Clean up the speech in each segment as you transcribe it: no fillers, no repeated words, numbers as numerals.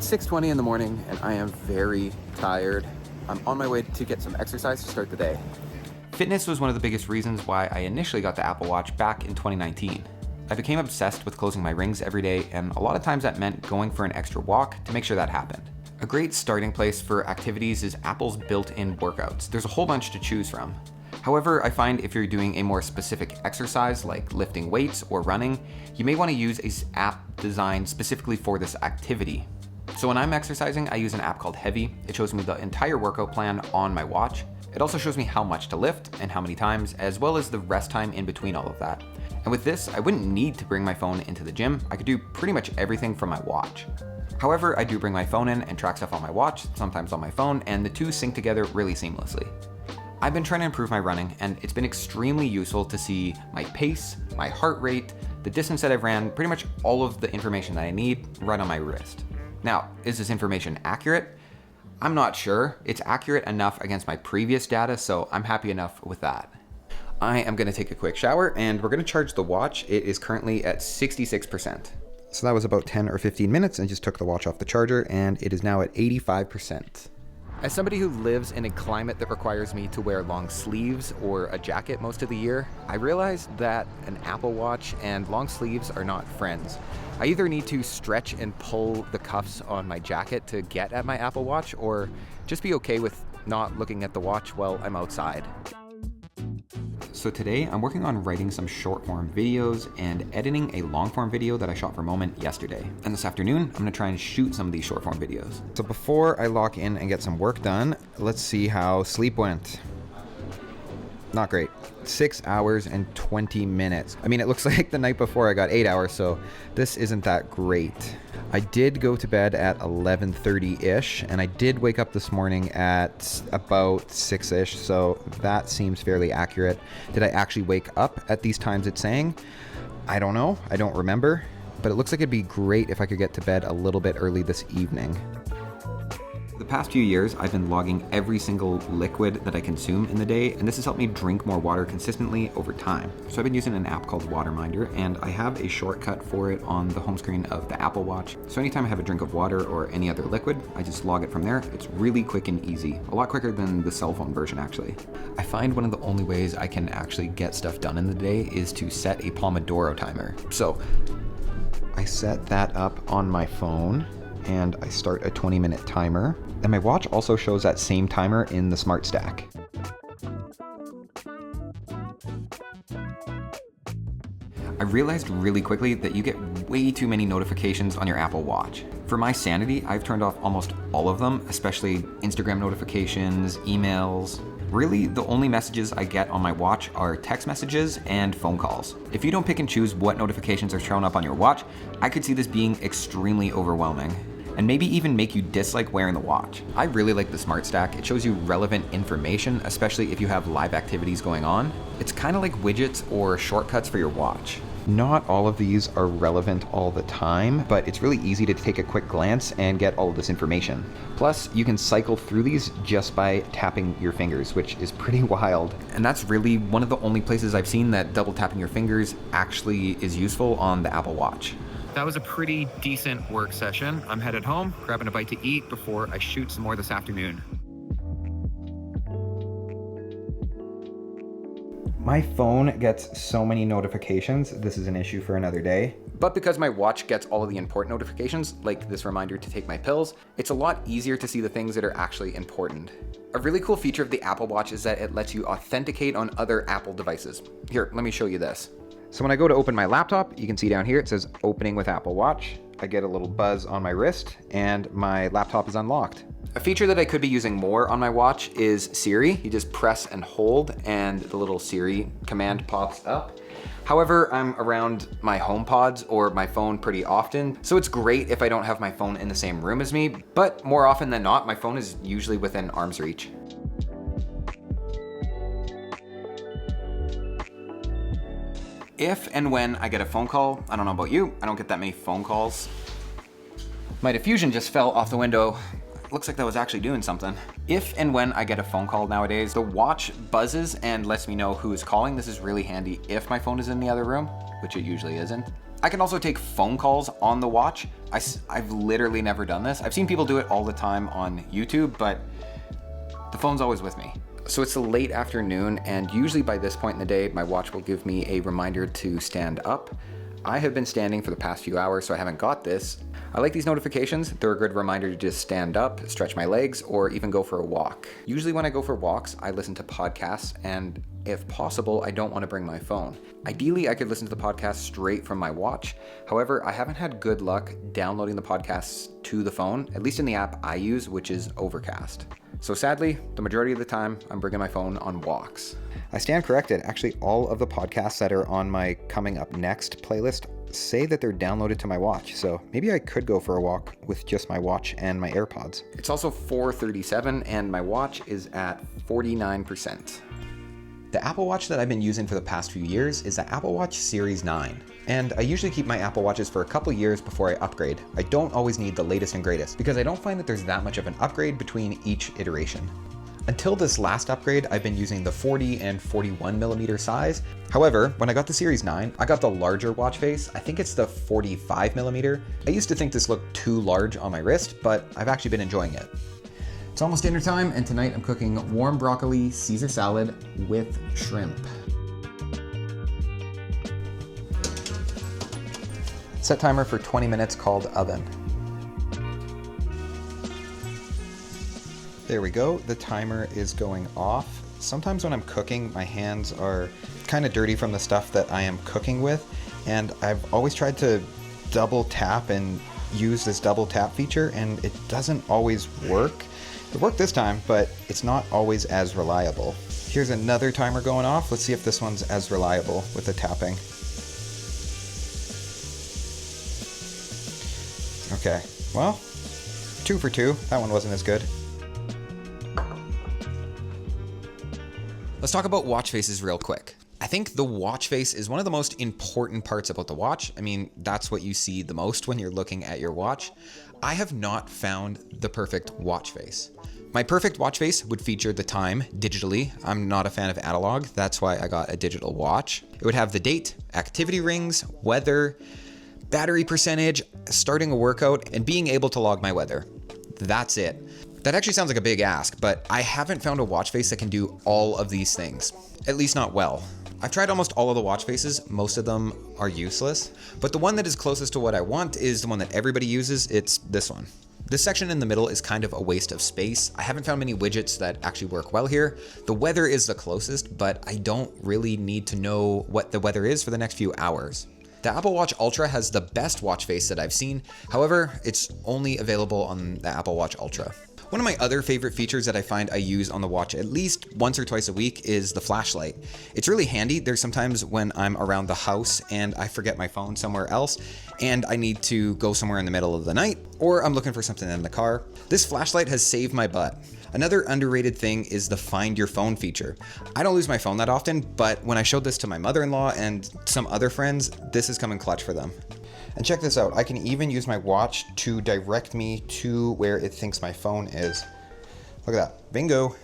6:20 in the morning and I am very tired. I'm on my way to get some exercise to start the day. Fitness was one of the biggest reasons why I initially got the Apple Watch back in 2019. I became obsessed with closing my rings every day, and a lot of times that meant going for an extra walk to make sure that happened. A great starting place for activities is Apple's built-in workouts. There's a whole bunch to choose from. However, I find if you're doing a more specific exercise like lifting weights or running, you may want to use an app designed specifically for this activity. So when I'm exercising, I use an app called Heavy. It shows me the entire workout plan on my watch. It also shows me how much to lift and how many times, as well as the rest time in between all of that. And with this, I wouldn't need to bring my phone into the gym. I could do pretty much everything from my watch. However, I do bring my phone in and track stuff on my watch, sometimes on my phone, and the two sync together really seamlessly. I've been trying to improve my running, and it's been extremely useful to see my pace, my heart rate, the distance that I've ran, pretty much all of the information that I need right on my wrist. Now, is this information accurate? I'm not sure. It's accurate enough against my previous data, so I'm happy enough with that. I am gonna take a quick shower and we're gonna charge the watch. It is currently at 66%. So that was about 10 or 15 minutes and just took the watch off the charger, and it is now at 85%. As somebody who lives in a climate that requires me to wear long sleeves or a jacket most of the year, I realized that an Apple Watch and long sleeves are not friends. I either need to stretch and pull the cuffs on my jacket to get at my Apple Watch, or just be okay with not looking at the watch while I'm outside. So today I'm working on writing some short form videos and editing a long form video that I shot for Moment yesterday. And this afternoon, I'm gonna try and shoot some of these short form videos. So before I lock in and get some work done, let's see how sleep went. Not great. 6 hours and 20 minutes. I mean, it looks like the night before I got 8 hours, so this isn't that great. I did go to bed at 11:30-ish, and I did wake up this morning at about 6-ish, so that seems fairly accurate. Did I actually wake up at these times it's saying? I don't know. I don't remember, but it looks like it'd be great if I could get to bed a little bit early this evening. The past few years, I've been logging every single liquid that I consume in the day, and this has helped me drink more water consistently over time. So I've been using an app called Waterminder, and I have a shortcut for it on the home screen of the Apple Watch. So anytime I have a drink of water or any other liquid, I just log it from there. It's really quick and easy, a lot quicker than the cell phone version actually. I find one of the only ways I can actually get stuff done in the day is to set a Pomodoro timer. So I set that up on my phone, and I start a 20-minute timer. And my watch also shows that same timer in the Smart Stack. I realized really quickly that you get way too many notifications on your Apple Watch. For my sanity, I've turned off almost all of them, especially Instagram notifications, emails. Really, the only messages I get on my watch are text messages and phone calls. If you don't pick and choose what notifications are showing up on your watch, I could see this being extremely overwhelming, and maybe even make you dislike wearing the watch. I really like the Smart Stack. It shows you relevant information, especially if you have live activities going on. It's kind of like widgets or shortcuts for your watch. Not all of these are relevant all the time, but it's really easy to take a quick glance and get all of this information. Plus, you can cycle through these just by tapping your fingers, which is pretty wild. And that's really one of the only places I've seen that double tapping your fingers actually is useful on the Apple Watch. That was a pretty decent work session. I'm headed home, grabbing a bite to eat before I shoot some more this afternoon. My phone gets so many notifications. This is an issue for another day. But because my watch gets all of the important notifications, like this reminder to take my pills, it's a lot easier to see the things that are actually important. A really cool feature of the Apple Watch is that it lets you authenticate on other Apple devices. Here, let me show you this. So when I go to open my laptop, you can see down here, it says opening with Apple Watch. I get a little buzz on my wrist and my laptop is unlocked. A feature that I could be using more on my watch is Siri. You just press and hold and the little Siri command pops up. However, I'm around my HomePods or my phone pretty often, so it's great if I don't have my phone in the same room as me, but more often than not, my phone is usually within arm's reach. If and when I get a phone call, I don't know about you, I don't get that many phone calls. My diffusion just fell off the window. Looks like that was actually doing something. If and when I get a phone call nowadays, the watch buzzes and lets me know who is calling. This is really handy if my phone is in the other room, which it usually isn't. I can also take phone calls on the watch. I've literally never done this. I've seen people do it all the time on YouTube, but the phone's always with me. So it's a late afternoon, and usually by this point in the day, my watch will give me a reminder to stand up. I have been standing for the past few hours, so I haven't got this. I like these notifications. They're a good reminder to just stand up, stretch my legs, or even go for a walk. Usually when I go for walks, I listen to podcasts, and if possible, I don't want to bring my phone. Ideally, I could listen to the podcast straight from my watch. However, I haven't had good luck downloading the podcasts to the phone, at least in the app I use, which is Overcast. So sadly, the majority of the time, I'm bringing my phone on walks. I stand corrected. Actually, all of the podcasts that are on my Coming Up Next playlist say that they're downloaded to my watch. So maybe I could go for a walk with just my watch and my AirPods. It's also 4:37 and my watch is at 49%. The Apple Watch that I've been using for the past few years is the Apple Watch Series 9. And I usually keep my Apple Watches for a couple years before I upgrade. I don't always need the latest and greatest because I don't find that there's that much of an upgrade between each iteration. Until this last upgrade, I've been using the 40 and 41 millimeter size. However, when I got the Series 9, I got the larger watch face. I think it's the 45 millimeter. I used to think this looked too large on my wrist, but I've actually been enjoying it. It's almost dinner time, and tonight I'm cooking warm broccoli Caesar salad with shrimp. Set timer for 20 minutes called oven. There we go, the timer is going off. Sometimes when I'm cooking, my hands are kind of dirty from the stuff that I am cooking with, and I've always tried to double tap and use this double tap feature, and it doesn't always work. It worked this time, but it's not always as reliable. Here's another timer going off. Let's see if this one's as reliable with the tapping. Okay, well, 2 for 2. That one wasn't as good. Let's talk about watch faces real quick. I think the watch face is one of the most important parts about the watch. I mean, that's what you see the most when you're looking at your watch. I have not found the perfect watch face. My perfect watch face would feature the time digitally. I'm not a fan of analog. That's why I got a digital watch. It would have the date, activity rings, weather, battery percentage, starting a workout, and being able to log my weather. That's it. That actually sounds like a big ask, but I haven't found a watch face that can do all of these things, at least not well. I've tried almost all of the watch faces. Most of them are useless, but the one that is closest to what I want is the one that everybody uses. It's this one. This section in the middle is kind of a waste of space. I haven't found many widgets that actually work well here. The weather is the closest, but I don't really need to know what the weather is for the next few hours. The Apple Watch Ultra has the best watch face that I've seen. However, it's only available on the Apple Watch Ultra. One of my other favorite features that I find I use on the watch at least once or twice a week is the flashlight. It's really handy. There's sometimes when I'm around the house and I forget my phone somewhere else and I need to go somewhere in the middle of the night, or I'm looking for something in the car. This flashlight has saved my butt. Another underrated thing is the find your phone feature. I don't lose my phone that often, but when I showed this to my mother-in-law and some other friends, this has come in clutch for them. And check this out, I can even use my watch to direct me to where it thinks my phone is. Look at that, bingo.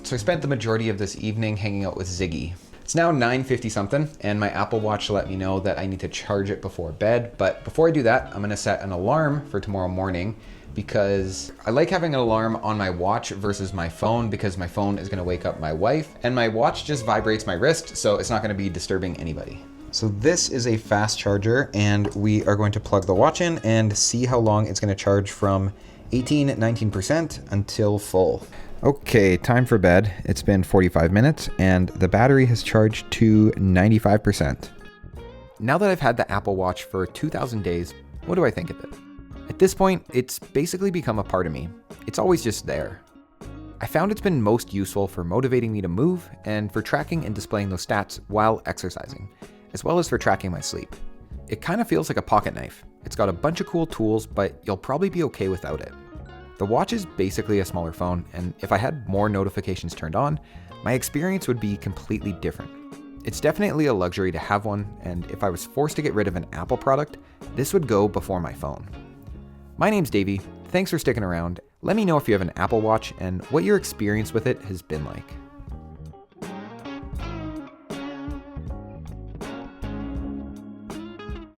So I spent the majority of this evening hanging out with Ziggy. It's now 9:50 something, and my Apple Watch let me know that I need to charge it before bed. But before I do that, I'm gonna set an alarm for tomorrow morning because I like having an alarm on my watch versus my phone because my phone is gonna wake up my wife, and my watch just vibrates my wrist, so it's not gonna be disturbing anybody. So this is a fast charger, and we are going to plug the watch in and see how long it's going to charge from 19% until full. Okay, time for bed. It's been 45 minutes, and the battery has charged to 95%. Now that I've had the Apple Watch for 2,000 days, what do I think of it? At this point, it's basically become a part of me. It's always just there. I found it's been most useful for motivating me to move and for tracking and displaying those stats while exercising, as well as for tracking my sleep. It kind of feels like a pocket knife. It's got a bunch of cool tools, but you'll probably be okay without it. The watch is basically a smaller phone, and if I had more notifications turned on, my experience would be completely different. It's definitely a luxury to have one, and if I was forced to get rid of an Apple product, this would go before my phone. My name's Davey. Thanks for sticking around. Let me know if you have an Apple Watch and what your experience with it has been like.